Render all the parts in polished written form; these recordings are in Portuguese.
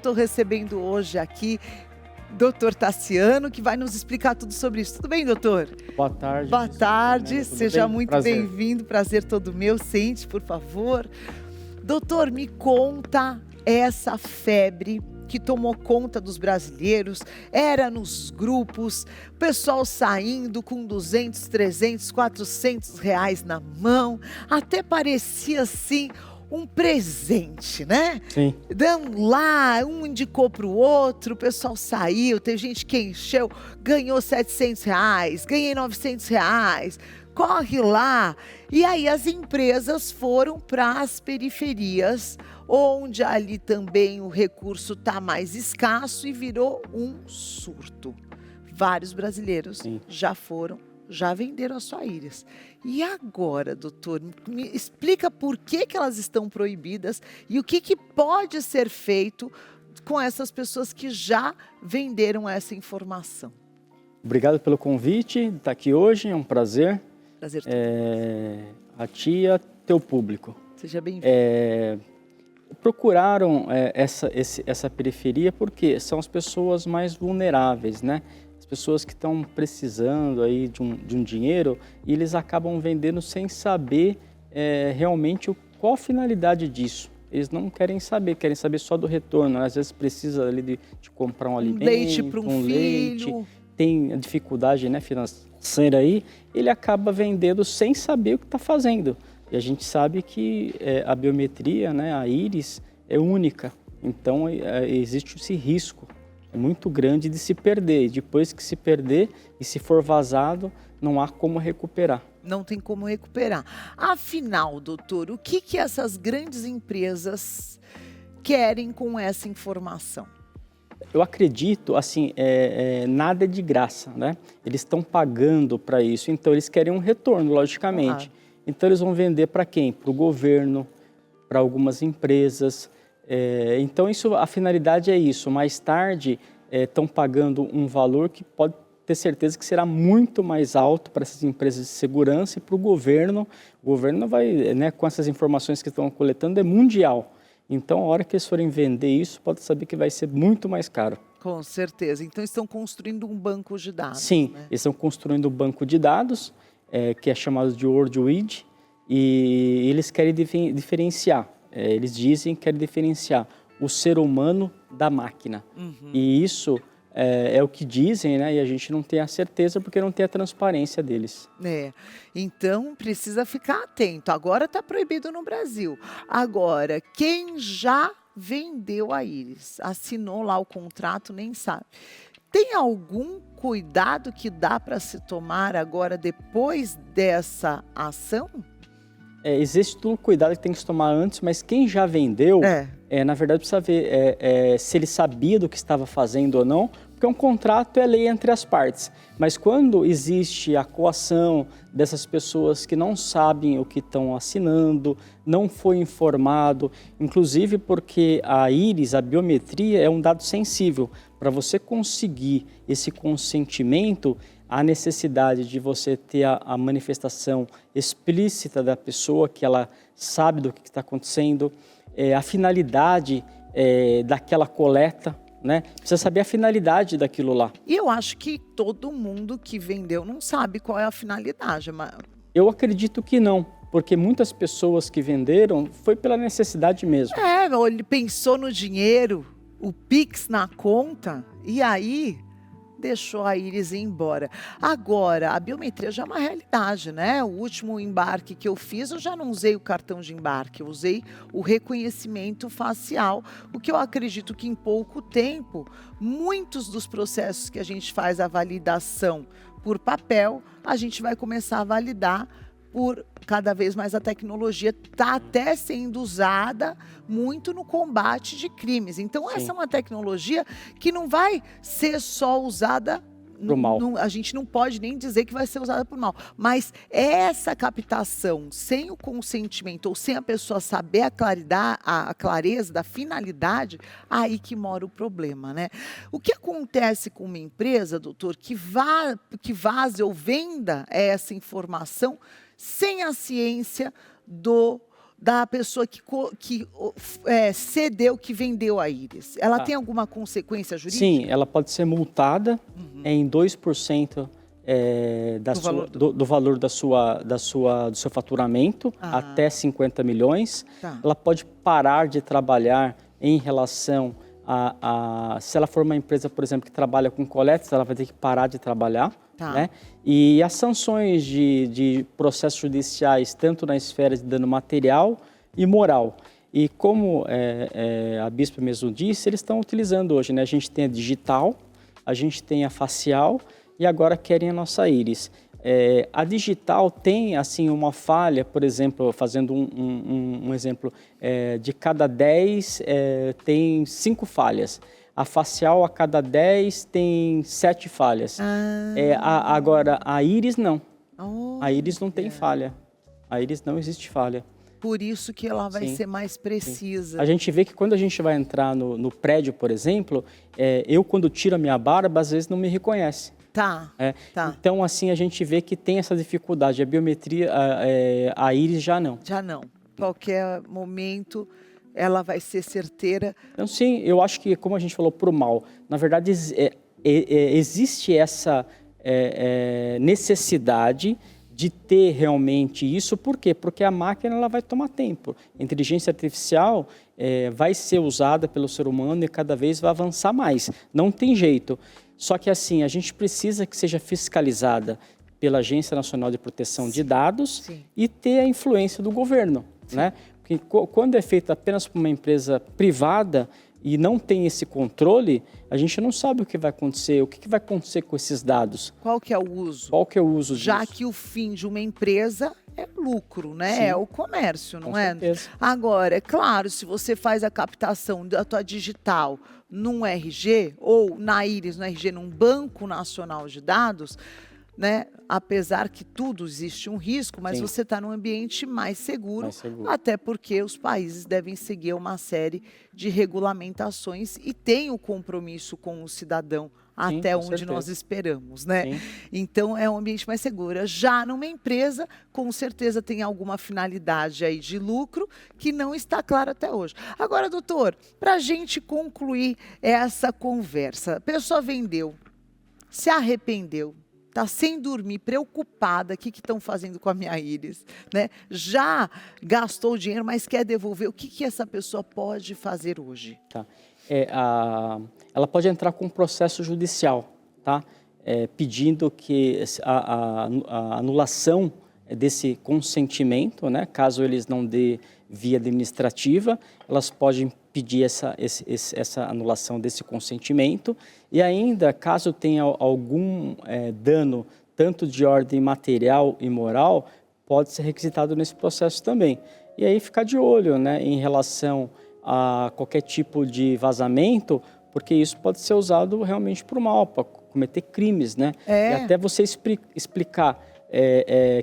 estou recebendo hoje aqui Dr. Tassiano, que vai nos explicar tudo sobre isso. Tudo bem, doutor? Boa tarde. Boa tarde, Tudo seja bem? muito Prazer. bem-vindo. Prazer todo meu. Sente, por favor. Doutor, me conta essa febre que tomou conta dos brasileiros, era nos grupos, pessoal saindo com 200, 300, 400 reais na mão, até parecia assim um presente, né? Sim. Dão lá, um indicou para o outro, o pessoal saiu, tem gente que encheu, ganhou 700 reais, ganhei 900 reais, corre lá. E aí as empresas foram para as periferias, onde ali também o recurso está mais escasso e virou um surto. Vários brasileiros Sim. já venderam as sua íris. E agora, doutor, me explica por que elas estão proibidas e o que pode ser feito com essas pessoas que já venderam essa informação. Obrigado pelo convite, estar aqui hoje, é um prazer. Prazer. A ti e a teu público. Seja bem-vindo. Procuraram essa periferia porque são as pessoas mais vulneráveis, né? As pessoas que estão precisando aí de um dinheiro e eles acabam vendendo sem saber realmente qual a finalidade disso. Eles não querem saber só do retorno. Às vezes precisa ali de comprar um alimento, leite para um filho. leite, tem a dificuldade, né, financeira aí, ele acaba vendendo sem saber o que está fazendo. E a gente sabe que a biometria, né, a íris, é única. Então existe esse risco muito grande de se perder. E depois que se perder e se for vazado, não há como recuperar. Não tem como recuperar. Afinal, doutor, o que essas grandes empresas querem com essa informação? Eu acredito, assim, nada é de graça, né? Eles estão pagando para isso, então eles querem um retorno, logicamente. Claro. Então eles vão vender para quem? Para o governo, para algumas empresas. Então a finalidade é isso. Mais tarde estão pagando um valor que pode ter certeza que será muito mais alto para essas empresas de segurança e para o governo. O governo vai, né, com essas informações que estão coletando, é mundial. Então, a hora que eles forem vender isso, pode saber que vai ser muito mais caro. Com certeza. Então, estão construindo um banco de dados. Sim, né? eles estão construindo um banco de dados, que é chamado de WorldWid, e eles querem diferenciar. Eles dizem que querem diferenciar o ser humano da máquina. Uhum. E isso é o que dizem, né? E a gente não tem a certeza porque não tem a transparência deles. Então, precisa ficar atento. Agora está proibido no Brasil. Agora, quem já vendeu a íris, assinou lá o contrato, nem sabe. Tem algum cuidado que dá para se tomar agora depois dessa ação? Existe todo o cuidado que tem que se tomar antes, mas quem já vendeu, na verdade precisa ver se ele sabia do que estava fazendo ou não, porque um contrato é lei entre as partes. Mas quando existe a coação dessas pessoas que não sabem o que estão assinando, não foi informado, inclusive porque a íris, a biometria, é um dado sensível. Para você conseguir esse consentimento, há necessidade de você ter a manifestação explícita da pessoa, que ela sabe do que está acontecendo, a finalidade daquela coleta, né? Precisa saber a finalidade daquilo lá. E eu acho que todo mundo que vendeu não sabe qual é a finalidade. Mas... Eu acredito que não, porque muitas pessoas que venderam foi pela necessidade mesmo. Ele pensou no dinheiro, o Pix na conta, e aí deixou a íris ir embora. Agora, a biometria já é uma realidade, né? O último embarque que eu fiz, eu já não usei o cartão de embarque, eu usei o reconhecimento facial, o que eu acredito que em pouco tempo, muitos dos processos que a gente faz a validação por papel, a gente vai começar a validar por cada vez mais a tecnologia está até sendo usada muito no combate de crimes. Então, essa é uma tecnologia que não vai ser só usada pro mal. A gente não pode nem dizer que vai ser usada por mal. Mas essa captação sem o consentimento ou sem a pessoa saber a clareza da finalidade, aí que mora o problema, né? O que acontece com uma empresa, doutor, que vaze ou venda essa informação sem a ciência da pessoa que cedeu, que vendeu a íris, ela tem alguma consequência jurídica? Sim, ela pode ser multada em 2% do valor do seu faturamento, até 50 milhões. Ela pode parar de trabalhar em relação se ela for uma empresa, por exemplo, que trabalha com coletas, ela vai ter que parar de trabalhar. Né? E as sanções de processos judiciais, tanto na esfera de dano material e moral. E como a Bispa mesmo disse, eles estão utilizando hoje, né? A gente tem a digital, a gente tem a facial e agora querem a nossa íris. A digital tem assim uma falha, por exemplo, fazendo um exemplo, de cada 10 tem 5 falhas. A facial, a cada 10, tem 7 falhas. Agora, a íris, não. A íris não tem falha. A íris não existe falha. Por isso que ela vai ser mais precisa. A gente vê que quando a gente vai entrar no prédio, por exemplo, eu, quando tiro a minha barba, às vezes não me reconhece. Então, assim, a gente vê que tem essa dificuldade. A biometria, a íris já não. Já não. Qualquer momento ela vai ser certeira. Então, sim, eu acho que, como a gente falou, para o mal, na verdade, existe essa necessidade de ter realmente isso. Por quê? Porque a máquina ela vai tomar tempo. A inteligência artificial vai ser usada pelo ser humano e cada vez vai avançar mais. Não tem jeito. Só que, assim, a gente precisa que seja fiscalizada pela Agência Nacional de Proteção de Dados e ter a influência do governo, né? Porque quando é feito apenas por uma empresa privada e não tem esse controle, a gente não sabe o que vai acontecer, o que vai acontecer com esses dados. Qual que é o uso? Qual que é o uso disso? Já que o fim de uma empresa é lucro, né? Sim. É o comércio, não é? Certeza. Agora, é claro, se você faz a captação da tua digital num RG ou na íris, no RG, num banco nacional de dados, né? Apesar que tudo existe um risco, mas você está num ambiente mais seguro, até porque os países devem seguir uma série de regulamentações e tem o compromisso com o cidadão até onde nós esperamos, né? Então é um ambiente mais seguro. Já numa empresa, com certeza tem alguma finalidade aí de lucro que não está clara até hoje. Agora, doutor, para a gente concluir essa conversa, a pessoa vendeu, se arrependeu, está sem dormir, preocupada, o que estão fazendo com a minha íris, né? Já gastou o dinheiro, mas quer devolver. O que essa pessoa pode fazer hoje? Ela pode entrar com um processo judicial, tá? Pedindo que a anulação desse consentimento, né? Caso eles não dê via administrativa, elas podem pedir essa anulação desse consentimento. E ainda, caso tenha algum dano, tanto de ordem material e moral, pode ser requisitado nesse processo também. E aí ficar de olho, né, em relação a qualquer tipo de vazamento, porque isso pode ser usado realmente para o mal, para cometer crimes, né? E até você explicar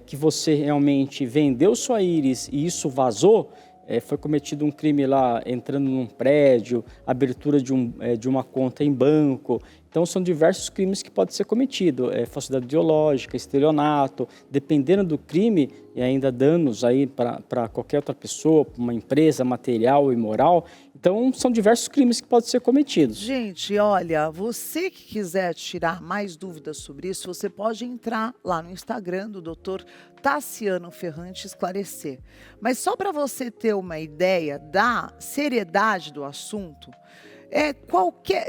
que você realmente vendeu sua íris e isso vazou, foi cometido um crime lá, entrando num prédio, abertura de uma conta em banco. Então, são diversos crimes que podem ser cometidos. Falsidade ideológica, estelionato, dependendo do crime, e ainda danos aí para qualquer outra pessoa, para uma empresa, material e moral. Então, são diversos crimes que podem ser cometidos. Gente, olha, você que quiser tirar mais dúvidas sobre isso, você pode entrar lá no Instagram do Dr. Tassiano Ferrante esclarecer. Mas só para você ter uma ideia da seriedade do assunto,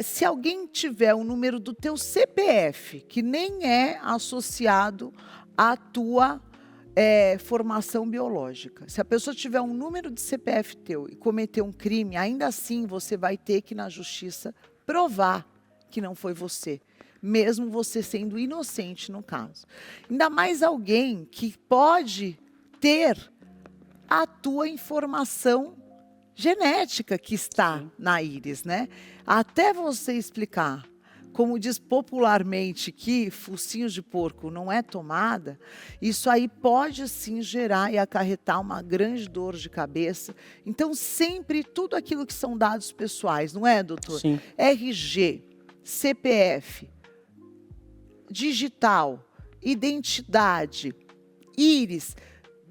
se alguém tiver o número do teu CPF, que nem é associado à tua formação biológica. Se a pessoa tiver um número de CPF teu e cometer um crime, ainda assim você vai ter que, na justiça, provar que não foi você, mesmo você sendo inocente no caso. Ainda mais alguém que pode ter a tua informação genética que está na íris, né? Até você explicar, como diz popularmente que focinhos de porco não é tomada, isso aí pode sim gerar e acarretar uma grande dor de cabeça. Então, sempre tudo aquilo que são dados pessoais, não é, doutor? Sim. RG, CPF, digital, identidade, íris,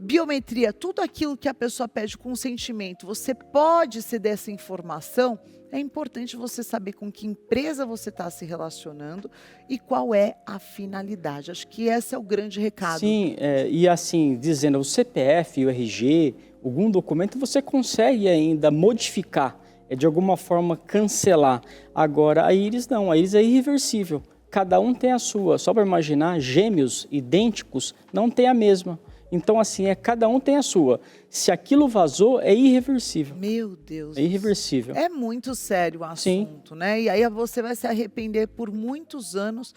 biometria, tudo aquilo que a pessoa pede consentimento, você pode ceder essa informação. É importante você saber com que empresa você está se relacionando e qual é a finalidade. Acho que esse é o grande recado. Sim, e assim, dizendo o CPF, o RG, algum documento, você consegue ainda modificar, de alguma forma cancelar. Agora, a íris não, a íris é irreversível. Cada um tem a sua. Só para imaginar, gêmeos idênticos não tem a mesma. Então, assim, cada um tem a sua. Se aquilo vazou, é irreversível. Meu Deus. É irreversível. É muito sério o assunto, né? E aí você vai se arrepender por muitos anos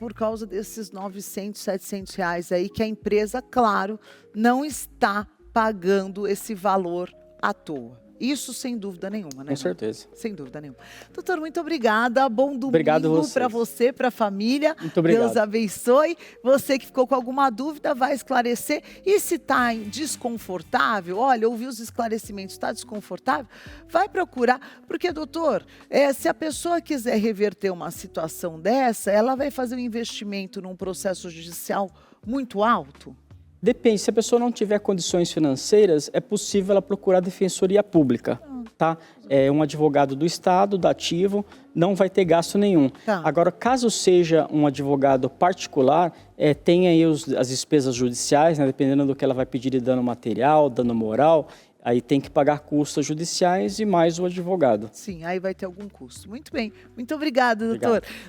por causa desses 900, 700 reais aí que a empresa, claro, não está pagando esse valor à toa. Isso sem dúvida nenhuma, né? Com certeza. Sem dúvida nenhuma. Doutor, muito obrigada. Bom domingo para você, para a família. Muito obrigado. Deus abençoe. Você que ficou com alguma dúvida, vai esclarecer. E se está desconfortável, olha, ouvir os esclarecimentos, está desconfortável, vai procurar. Porque, doutor, se a pessoa quiser reverter uma situação dessa, ela vai fazer um investimento num processo judicial muito alto? Depende, se a pessoa não tiver condições financeiras, é possível ela procurar a defensoria pública, tá? Um advogado do Estado, dativo, não vai ter gasto nenhum. Tá. Agora, caso seja um advogado particular, tem aí as despesas judiciais, né? Dependendo do que ela vai pedir de dano material, dano moral, aí tem que pagar custas judiciais e mais o advogado. Sim, aí vai ter algum custo. Muito bem. Muito obrigada, doutor.